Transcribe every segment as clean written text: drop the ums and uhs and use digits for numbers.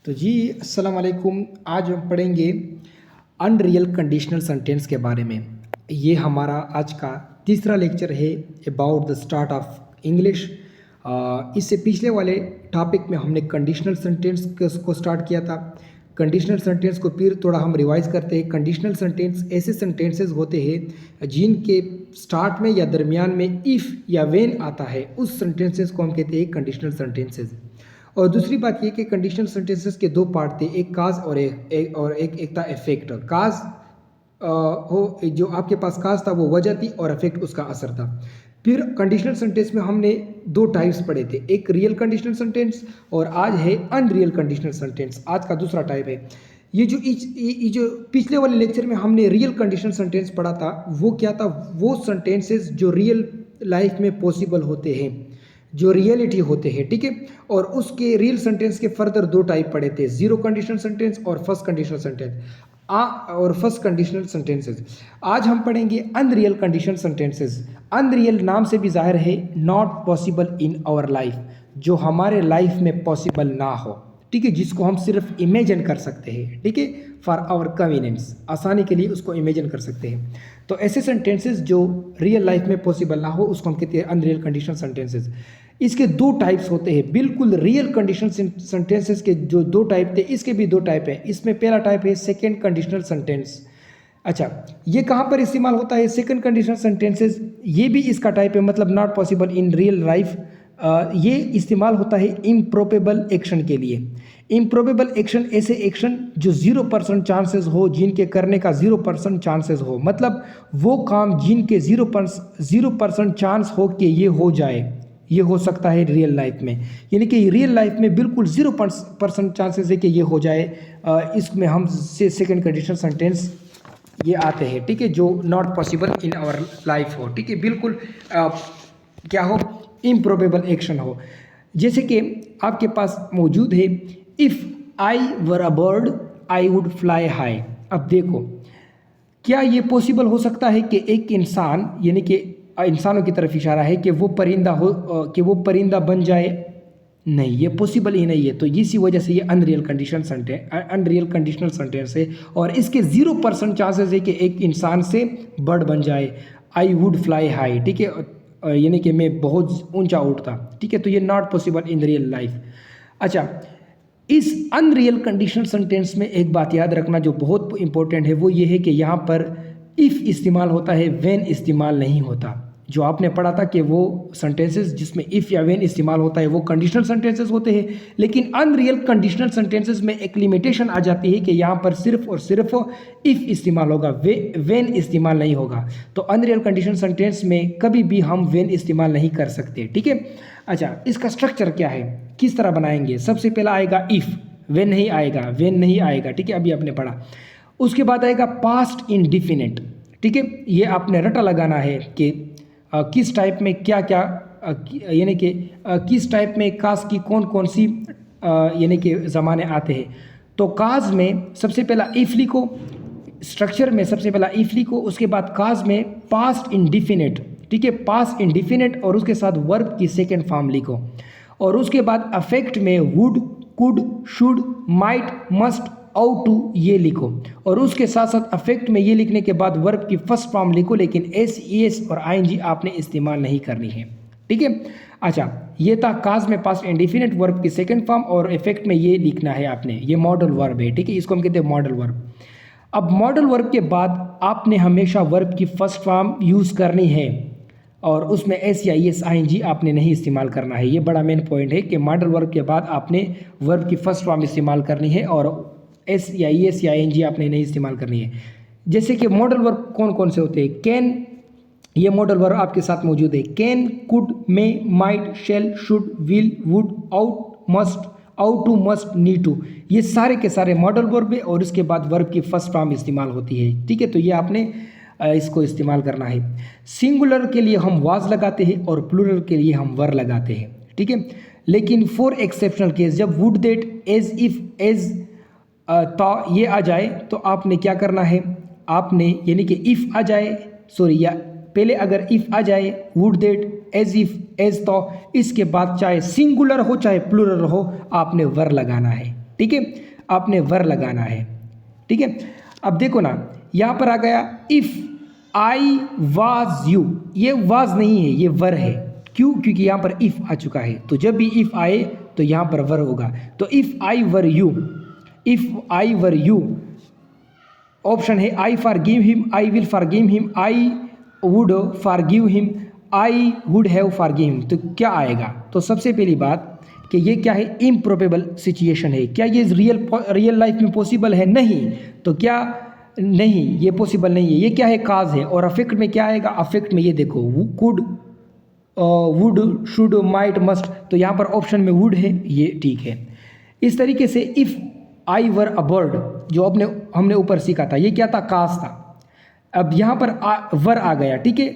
तो जी अस्सलाम वालेकुम। आज हम पढ़ेंगे अनरियल कंडीशनल सेंटेंस के बारे में। ये हमारा आज का तीसरा लेक्चर है about the start of English. इससे पिछले वाले टॉपिक में हमने कंडीशनल सेंटेंस को स्टार्ट किया था। कंडीशनल सेंटेंस को फिर थोड़ा हम रिवाइज करते हैं। कंडीशनल सेंटेंस ऐसे सेंटेंसेस होते हैं जिनके स्टार्ट में या दरमियान में इफ़ या व्हेन आता है, उस सेंटेंसेस को हम कहते हैं कंडीशनल सेंटेंसेस। और दूसरी बात ये कि कंडीशनल सेंटेंसेस के दो पार्ट थे, एक काज और एक था इफेक्ट। काज हो जो आपके पास काज था वो वजह थी और इफेक्ट उसका असर था। फिर कंडीशनल सेंटेंस में हमने दो टाइप्स पढ़े थे, एक रियल कंडीशनल सेंटेंस और आज है अनरियल कंडीशनल सेंटेंस। आज का दूसरा टाइप है ये जो पिछले वाले लेक्चर में हमने रियल कंडीशनल सेंटेंस पढ़ा था, वो क्या था? वो सेंटेंसेस जो रियल लाइफ में पॉसिबल होते हैं, जो रियलिटी होते हैं, ठीक है। और उसके रियल सेंटेंस के फर्दर दो टाइप पढ़े थे, जीरो कंडीशनल सेंटेंस और फर्स्ट कंडीशनल सेंटेंस और फर्स्ट कंडीशनल सेंटेंसेस। आज हम पढ़ेंगे अनरियल कंडीशनल सेंटेंसेस। अनरियल नाम से भी जाहिर है not possible in our life, जो हमारे लाइफ में पॉसिबल ना हो, ठीक है, जिसको हम सिर्फ इमेजिन कर सकते हैं, ठीक है, फॉर आवर कन्वीनियंस, आसानी के लिए उसको इमेजिन कर सकते हैं। तो ऐसे सेंटेंसेस जो रियल लाइफ में पॉसिबल ना हो उसको हम कहते हैं अनरियल कंडीशनल सेंटेंसेस। इसके दो टाइप्स होते हैं, बिल्कुल रियल कंडीशनल सेंटेंसेस के जो दो टाइप थे, इसके भी दो टाइप है। इसमें पहला टाइप है सेकेंड कंडीशनल सेंटेंस। अच्छा, ये कहाँ पर इस्तेमाल होता है सेकेंड कंडीशनल सेंटेंसेस? ये भी इसका टाइप है, मतलब not possible in real life. ये इस्तेमाल होता है इम्प्रोबेबल एक्शन के लिए। इम्प्रोबेबल एक्शन ऐसे एक्शन जो 0% चांसेस हो, जिनके करने का 0% चांसेस हो, मतलब वो काम जिनके 0% चांस हो कि ये हो जाए, ये हो सकता है रियल लाइफ में। यानी कि रियल लाइफ में बिल्कुल 0% चांसेस है कि ये हो जाए। इसमें हम से सेकेंड कंडीशनल सेंटेंस ये आते हैं, ठीक है, जो not possible in our life हो, ठीक है, बिल्कुल क्या हो, इम्प्रोबेबल एक्शन हो। जैसे कि आपके पास मौजूद है, if I were a bird I would fly high. अब देखो, क्या ये पॉसिबल हो सकता है कि एक इंसान, यानी कि इंसानों की तरफ इशारा है, कि वो परिंदा हो, कि वो परिंदा बन जाए? नहीं, ये पॉसिबल ही नहीं है। तो इसी वजह से ये अनरियल कंडीशनल सेंटेंस है और इसके 0% चांसेस है कि एक इंसान से बर्ड बन जाए। आई वुड फ्लाई हाई, ठीक है, यानी कि मैं बहुत ऊंचा उड़ता, ठीक है। तो ये not possible in real life. अच्छा, इस अनरियल कंडीशनल सेंटेंस में एक बात याद रखना जो बहुत इंपॉर्टेंट है, वो ये है कि यहाँ पर इफ़ इस्तेमाल होता है, व्हेन इस्तेमाल नहीं होता। जो आपने पढ़ा था कि वो सेंटेंसेस जिसमें इफ़ या व्हेन इस्तेमाल होता है वो कंडीशनल सेंटेंसेस होते हैं, लेकिन अनरियल कंडीशनल सेंटेंसेस में एक लिमिटेशन आ जाती है कि यहाँ पर सिर्फ और सिर्फ इफ़ इस्तेमाल होगा, व्हेन इस्तेमाल नहीं होगा। तो अनरियल कंडीशनल सेंटेंस में कभी भी हम व्हेन इस्तेमाल नहीं कर सकते, ठीक है। अच्छा, इसका स्ट्रक्चर क्या है, किस तरह बनाएंगे? सबसे पहला आएगा इफ़, व्हेन नहीं आएगा, व्हेन नहीं आएगा, ठीक है, अभी आपने पढ़ा। उसके बाद आएगा पास्ट इंडिफिनिट, ठीक है, ये आपने रटा लगाना है कि किस टाइप में क्या क्या, यानी कि किस टाइप में काज की कौन कौन सी यानी कि ज़माने आते हैं। तो काज में सबसे पहला इफ़ लिखो, स्ट्रक्चर में सबसे पहला इफ़ लिखो, उसके बाद काज में पास्ट इंडिफिनिट, ठीक है, पास्ट इंडिफिनिट, और उसके साथ वर्ब की सेकेंड फॉर्म लिखो। और उसके बाद अफेक्ट में would, could, should, might, must, ought to ये लिखो। और उसके साथ साथ अफेक्ट में ये लिखने के बाद वर्ब की फर्स्ट फॉर्म लिखो, लेकिन एस, एस और आईएनजी आपने इस्तेमाल नहीं करनी है, ठीक है। अच्छा, ये था काज में पास्ट इंडिफिनिट, वर्ब की सेकंड फॉर्म, और इफेक्ट में ये लिखना है आपने, ये मॉडल वर्ब है, ठीक है, इसको हम कहते हैं मॉडल वर्ब। अब मॉडल वर्ब के बाद आपने हमेशा वर्ब की फर्स्ट फॉर्म यूज़ करनी है और उसमें एस या एस आईएनजी आपने नहीं इस्तेमाल करना है। ये बड़ा मेन पॉइंट है कि मॉडल वर्ब के बाद आपने वर्ब की फर्स्ट फॉर्म इस्तेमाल करनी है और एस या एस या आईएनजी आपने नहीं इस्तेमाल करनी है। जैसे कि मॉडल वर्ब कौन कौन से होते हैं? कैन, ये मॉडल वर्ब आपके साथ मौजूद है। Can, could, may, might, shall, should, will, would, ought, must, ought to, must, need to, ये सारे के सारे मॉडल वर्ब है और इसके बाद वर्ब की फर्स्ट फॉर्म इस्तेमाल होती है, ठीक है। तो ये आपने इसको इस्तेमाल करना है। सिंगुलर के लिए हम वाज लगाते हैं और प्लूरल के लिए हम वर लगाते हैं, ठीक है। लेकिन फॉर एक्सेप्शनल केस, जब would, that, as, if, as, तो ये आ जाए तो आपने क्या करना है, आपने यानी कि इफ़ आ जाए, सॉरी, या पहले अगर इफ़ आ जाए, would, that, as, if, as, तो, इसके बाद चाहे सिंगुलर हो चाहे प्लूरल हो आपने वर लगाना है, ठीक है, आपने वर लगाना है। ठीक है, अब देखो ना यहाँ पर आ गया इफ़ आई वाज यू, ये वाज नहीं है, ये वर है। क्यों? क्योंकि यहाँ पर इफ़ आ चुका है, तो जब भी इफ़ आए तो यहाँ पर वर होगा। तो if I were you, if I were you, option है I forgive him, I will forgive him, I would forgive him, I would have forgive him. तो क्या आएगा? तो सबसे पहली बात कि ये क्या है, इम्प्रोबेबल सिचुएशन है। क्या ये रियल लाइफ में पॉसिबल है? नहीं। तो क्या नहीं, ये पॉसिबल नहीं है। ये क्या है, काज है। और अफेक्ट में क्या आएगा? अफेक्ट में ये देखो could, would, should, might, must. तो यहाँ पर ऑप्शन में वुड है, ये ठीक है। इस तरीके से if I were a bird, जो हमने ऊपर सीखा था, ये क्या था, काज था। अब यहाँ पर वर आ गया। ठीक है,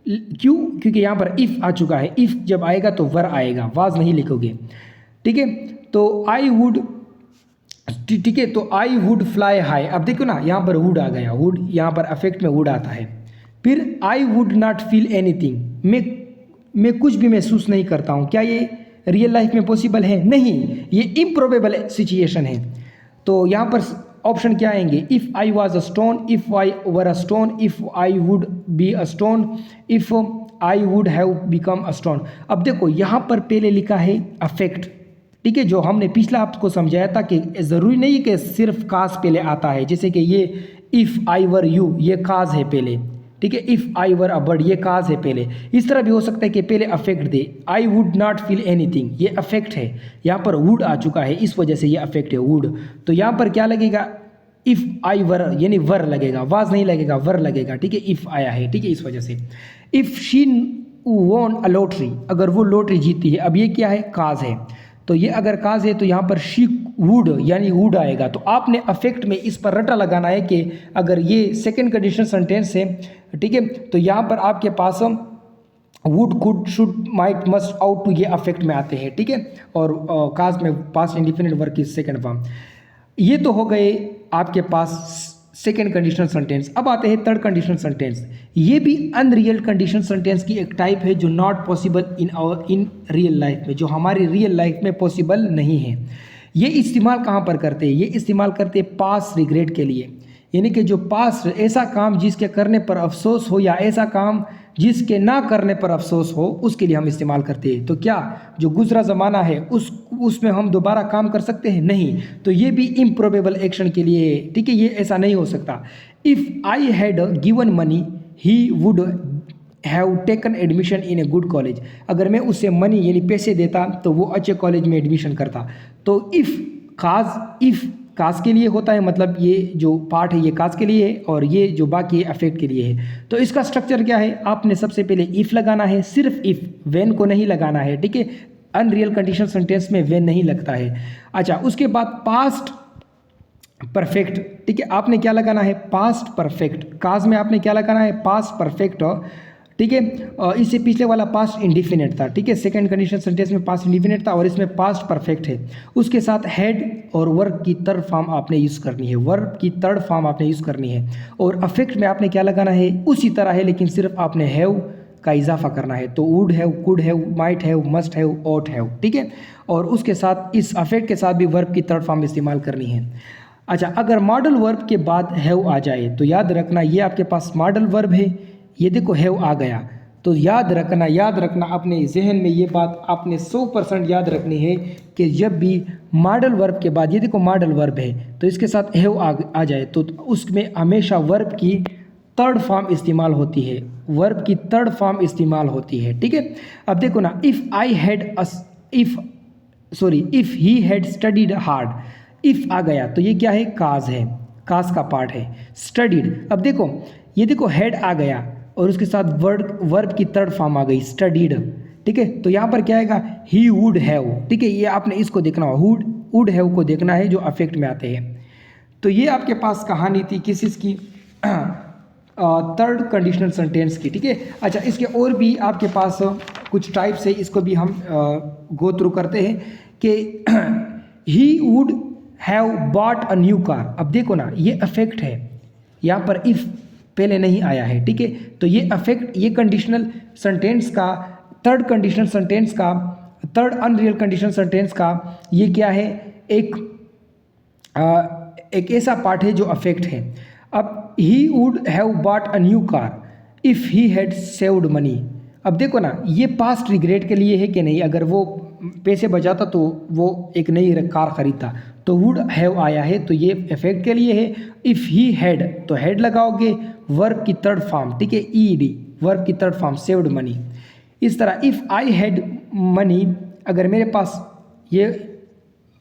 क्यों? क्योंकि यहाँ पर इफ़ आ चुका है। इफ़ जब आएगा तो वर आएगा, वाज नहीं लिखोगे। ठीक है, तो आई वुड, ठीक है, तो आई वुड फ्लाई हाई। अब देखो ना यहाँ पर वुड आ गया, वुड यहाँ पर अफेक्ट में वुड आता है। फिर I would not feel anything, मैं कुछ भी महसूस नहीं करता हूँ। क्या ये रियल लाइफ में पॉसिबल है? नहीं, ये इम्प्रोबेबल सिचुएशन है। तो यहाँ पर ऑप्शन क्या आएंगे? If I was a stone, if I were a stone, if I would be a stone, if I would have become a stone. अब देखो यहाँ पर पहले लिखा है अफेक्ट। ठीक है, जो हमने पिछला आपको समझाया था कि ज़रूरी नहीं कि सिर्फ काज पहले आता है। जैसे कि ये इफ़ आई वर यू, ये काज है पहले। ठीक है, if I were a bird, ये काज है पहले। इस तरह भी हो सकता है कि पहले affect they, I would not feel anything, ये अफेक्ट है। यहाँ पर वुड आ चुका है, इस वजह से ये अफेक्ट है, वुड। तो यहाँ पर क्या लगेगा? इफ़ आई वर, यानी वर लगेगा, वाज नहीं लगेगा, वर लगेगा। ठीक है, इफ़ आया है। ठीक है, इस वजह से। If she von a lottery, अगर वो लॉटरी जीती है। अब ये क्या है? काज है। तो ये अगर काज है तो यहाँ पर शी वुड, यानी वुड आएगा। तो आपने अफेक्ट में इस पर रटा लगाना है कि अगर ये सेकेंड कंडीशनल सेंटेंस है, ठीक है, तो यहाँ पर आपके पास would, could, should, might, must, ought to, ये अफेक्ट में आते हैं। ठीक है, और काज में पास्ट इंडिफिनिट वर्ब की सेकेंड फॉर्म। ये तो हो गए आपके पास सेकेंड कंडीशनल सेंटेंस। अब आते हैं थर्ड कंडीशनल सेंटेंस। ये भी अनरियल कंडीशनल सेंटेंस की एक टाइप है, जो not possible in real life में, जो हमारी रियल लाइफ में पॉसिबल नहीं है। ये इस्तेमाल कहाँ पर करते हैं? ये इस्तेमाल करते हैं पास रिग्रेट के लिए, यानी कि जो पास, ऐसा काम जिसके करने पर अफसोस हो, या ऐसा काम जिसके ना करने पर अफसोस हो, उसके लिए हम इस्तेमाल करते हैं। तो क्या जो गुजरा ज़माना है उसमें हम दोबारा काम कर सकते हैं? नहीं। तो ये भी इम्प्रोबेबल एक्शन के लिए है। ठीक है, ये ऐसा नहीं हो सकता। If I had given money he would have taken admission in a good college, अगर मैं उसे मनी यानी पैसे देता तो वो अच्छे कॉलेज में एडमिशन करता। तो इफ़ काज के लिए होता है, मतलब ये जो पार्ट है ये काज के लिए है, और ये जो बाकी है अफेक्ट के लिए है। तो इसका स्ट्रक्चर क्या है? आपने सबसे पहले इफ़ लगाना है, सिर्फ इफ़, वेन को नहीं लगाना है। ठीक है, अनरियल कंडीशनल सेंटेंस में वेन नहीं लगता है। अच्छा, उसके बाद पास्ट परफेक्ट। ठीक है, आपने क्या लगाना है? Past perfect. काज में आपने क्या लगाना है? Past perfect. ठीक है, इससे पिछले वाला पास्ट इंडिफिनिट था। ठीक है, सेकंड कंडीशनल सेंटेंस में पास्ट इंडिफिनिट था, और इसमें पास्ट परफेक्ट है। उसके साथ हेड और वर्ब की थर्ड फॉर्म आपने यूज़ करनी है, वर्ब की थर्ड फॉर्म आपने यूज़ करनी है। और अफेक्ट में आपने क्या लगाना है? उसी तरह है, लेकिन सिर्फ आपने हैव का इजाफा करना है। तो would have, could have, might have, must have, ought have. ठीक है, और उसके साथ इस अफेक्ट के साथ भी वर्ब की थर्ड फॉर्म इस्तेमाल करनी है। अच्छा, अगर मॉडल वर्ब के बाद हैव आ जाए तो याद रखना, ये आपके पास मॉडल वर्ब है, ये देखो हैव आ गया। तो याद रखना अपने जहन में ये बात आपने 100% याद रखनी है कि जब भी मॉडल वर्ब के बाद, ये देखो मॉडल वर्ब है, तो इसके साथ हैव आ जाए तो उसमें हमेशा वर्ब की थर्ड फॉर्म इस्तेमाल होती है, वर्ब की थर्ड फॉर्म इस्तेमाल होती है। ठीक है, अब देखो ना, if he had studied hard, if आ गया तो ये क्या है? काज है, काज का पार्ट है। स्टडीड, अब देखो ये देखो हैड आ गया और उसके साथ वर्ब की थर्ड फॉर्म आ गई, स्टडीड। ठीक है, तो यहाँ पर क्या आएगा? He would have. ठीक है, ये आपने इसको देखना हो, वुड हैव को देखना है, जो अफेक्ट में आते हैं। तो ये आपके पास कहानी थी किस इसकी? थर्ड कंडीशनल सेंटेंस की। ठीक है, अच्छा, इसके और भी आपके पास कुछ टाइप्स है, इसको भी हम गो थ्रू करते हैं कि he would have bought a new car. अब देखो ना, ये अफेक्ट है, यहाँ पर इफ़ पहले नहीं आया है। ठीक है, तो ये अफेक्ट, ये कंडीशनल सेंटेंस का, थर्ड कंडीशनल सेंटेंस का, थर्ड अनरियल कंडीशनल सेंटेंस का, ये क्या है? एक एक ऐसा पार्ट है जो अफेक्ट है। अब he would have bought a new car if he had saved money. अब देखो ना, ये पास्ट रिग्रेट के लिए है कि नहीं, अगर वो पैसे बचाता तो वो एक नई कार खरीदता। तो वुड हैव आया है तो ये इफेक्ट के लिए है। इफ़ ही हैड तो हैड लगाओगे, वर्ब की थर्ड फॉर्म, ठीक है, ईडी, वर्ब की थर्ड फॉर्म, सेव्ड मनी। इस तरह इफ़ आई हैड मनी, अगर मेरे पास ये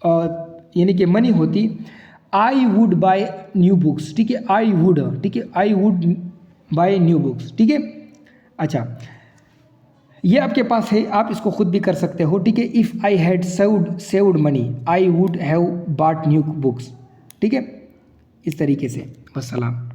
यानी कि मनी होती, I would buy new books, ठीक है, आई वुड, ठीक है, I would buy new books, ठीक है। अच्छा, ये आपके पास है, आप इसको खुद भी कर सकते हो, ठीक है। If I had saved money I would have bought new books, ठीक है, इस तरीके से। वस्सलाम।